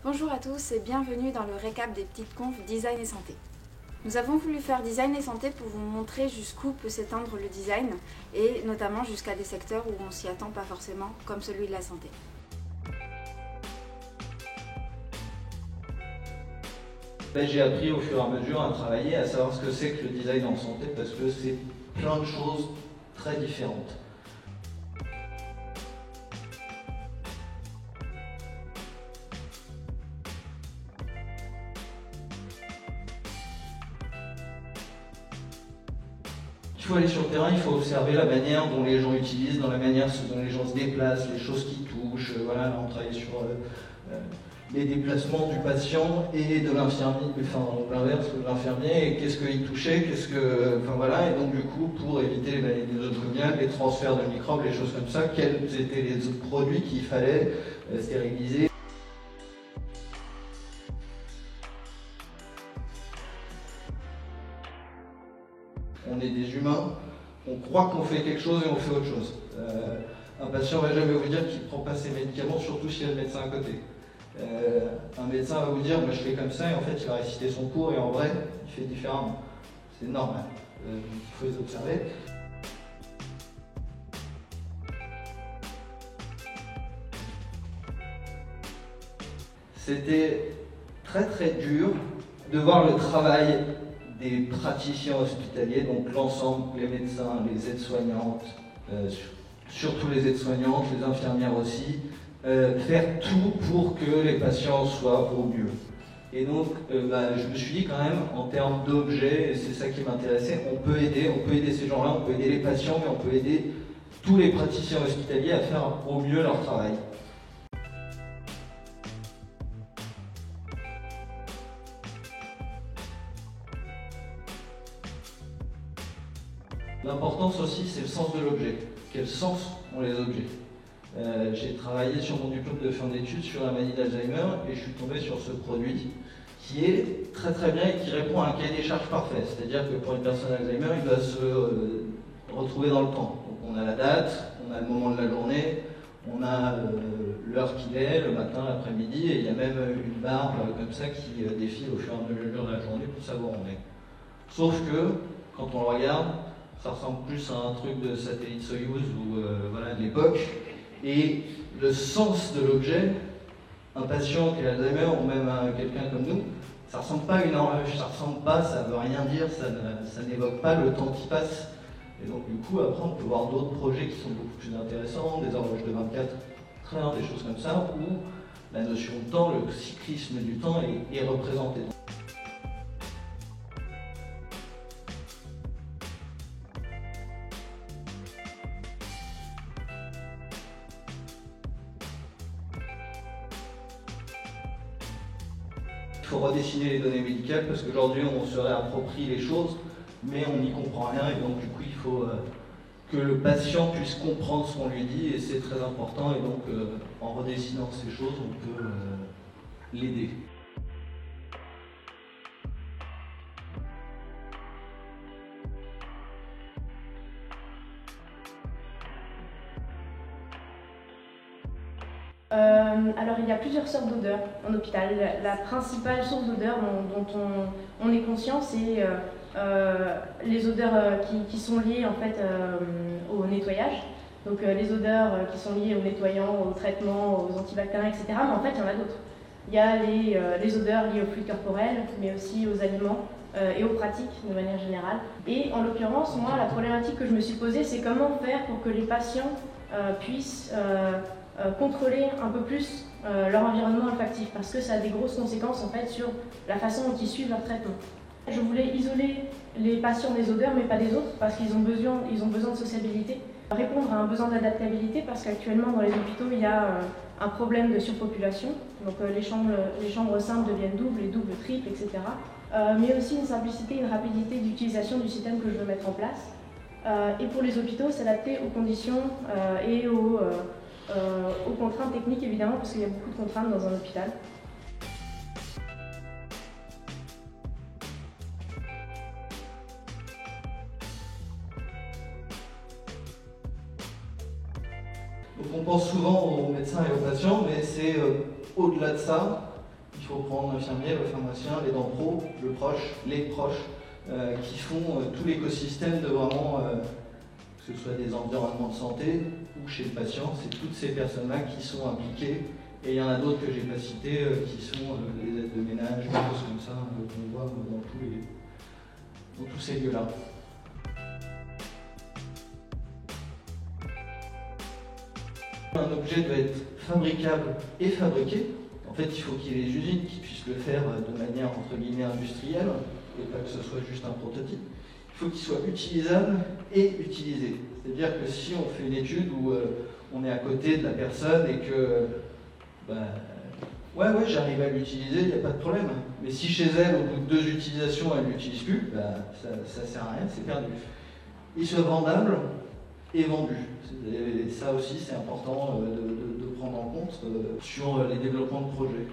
Bonjour à tous et bienvenue dans le récap des petites confs Design et Santé. Nous avons voulu faire Design et Santé pour vous montrer jusqu'où peut s'étendre le design et notamment jusqu'à des secteurs où on s'y attend pas forcément, comme celui de la santé. J'ai appris au fur et à mesure à travailler, à savoir ce que c'est que le design en santé parce que c'est plein de choses très différentes. Il faut aller sur le terrain, il faut observer la manière dont les gens utilisent, dans la manière dont les gens se déplacent, les choses qui touchent. Voilà, là on travaille sur les déplacements du patient et de l'infirmier, enfin l'inverse de l'infirmier, et qu'est-ce qu'il touchait, enfin voilà, et donc du coup pour éviter les maladies nosocomiales, les transferts de microbes, les choses comme ça, quels étaient les autres produits qu'il fallait stériliser. On est des humains, on croit qu'on fait quelque chose et on fait autre chose. Un patient ne va jamais vous dire qu'il ne prend pas ses médicaments, surtout s'il y a le médecin à côté. Un médecin va vous dire moi je fais comme ça et en fait il va réciter son cours et en vrai il fait différemment. C'est normal, il faut les observer. C'était très dur de voir le travail des praticiens hospitaliers, donc l'ensemble, les médecins, les aides-soignantes, surtout les aides-soignantes, les infirmières aussi, faire tout pour que les patients soient au mieux. Et donc, je me suis dit quand même, en termes d'objets, et c'est ça qui m'intéressait, on peut aider ces gens-là, on peut aider les patients, mais on peut aider tous les praticiens hospitaliers à faire au mieux leur travail. L'importance aussi, c'est le sens de l'objet. Quel sens ont les objets? J'ai travaillé sur mon diplôme de fin d'études sur la maladie d'Alzheimer et je suis tombé sur ce produit qui est très bien et qui répond à un cahier des charges parfait. C'est-à-dire que pour une personne Alzheimer, il doit se retrouver dans le temps. Donc on a la date, on a le moment de la journée, on a l'heure qu'il est, le matin, l'après-midi, et il y a même une barre comme ça qui défile au fur et à mesure de la journée pour savoir où on est. Sauf que, quand on le regarde, ça ressemble plus à un truc de satellite Soyouz ou voilà, de l'époque. Et le sens de l'objet, un patient qui a Alzheimer ou même quelqu'un comme nous, ça ressemble pas à une horloge, ça ressemble pas, ça veut rien dire, ça n'évoque pas le temps qui passe. Et donc du coup, après, on peut voir d'autres projets qui sont beaucoup plus intéressants, des horloges de 24 heures, des choses comme ça, où la notion de temps, le cyclisme du temps est représenté. Il faut redessiner les données médicales parce qu'aujourd'hui on se réapproprie les choses mais on n'y comprend rien et donc du coup il faut que le patient puisse comprendre ce qu'on lui dit et c'est très important et donc en redessinant ces choses on peut l'aider. Alors il y a plusieurs sortes d'odeurs en hôpital. La principale source d'odeur dont on est conscient, c'est les odeurs qui sont liées en fait au nettoyage. Donc les odeurs qui sont liées aux nettoyants, aux traitements, aux antibactériens, etc. Mais en fait il y en a d'autres. Il y a les odeurs liées aux fluides corporels, mais aussi aux aliments et aux pratiques de manière générale. Et en l'occurrence, moi, la problématique que je me suis posée, c'est comment faire pour que les patients puissent contrôler un peu plus leur environnement olfactif parce que ça a des grosses conséquences en fait sur la façon dont ils suivent leur traitement. Je voulais isoler les patients des odeurs mais pas des autres parce qu'ils ont besoin de sociabilité, répondre à un besoin d'adaptabilité parce qu'actuellement dans les hôpitaux il y a un problème de surpopulation, donc les chambres simples deviennent doubles, les doubles triples, etc. Mais aussi une simplicité, une rapidité d'utilisation du système que je veux mettre en place. Et pour les hôpitaux, s'adapter aux conditions et aux contraintes techniques évidemment parce qu'il y a beaucoup de contraintes dans un hôpital. Donc on pense souvent aux médecins et aux patients, mais c'est au-delà de ça. Il faut prendre l'infirmier, le pharmacien, les dents pro, le proche, les proches, qui font tout l'écosystème de vraiment, que ce soit des environnements de santé ou chez le patient, c'est toutes ces personnes-là qui sont impliquées. Et il y en a d'autres que je n'ai pas citées, qui sont les aides de ménage, des choses comme ça, qu'on voit dans tous ces lieux-là. Un objet doit être fabricable et fabriqué. En fait, il faut qu'il y ait des usines qui puissent le faire de manière entre guillemets industrielle et pas que ce soit juste un prototype. Il faut qu'il soit utilisable et utilisé. C'est-à-dire que si on fait une étude où on est à côté de la personne et que ouais, j'arrive à l'utiliser, il n'y a pas de problème. Mais si chez elle, au bout de 2 utilisations, elle ne l'utilise plus, ça ne sert à rien, c'est perdu. Il soit vendable et vendu. Et ça aussi, c'est important de prendre en compte sur les développements de projets.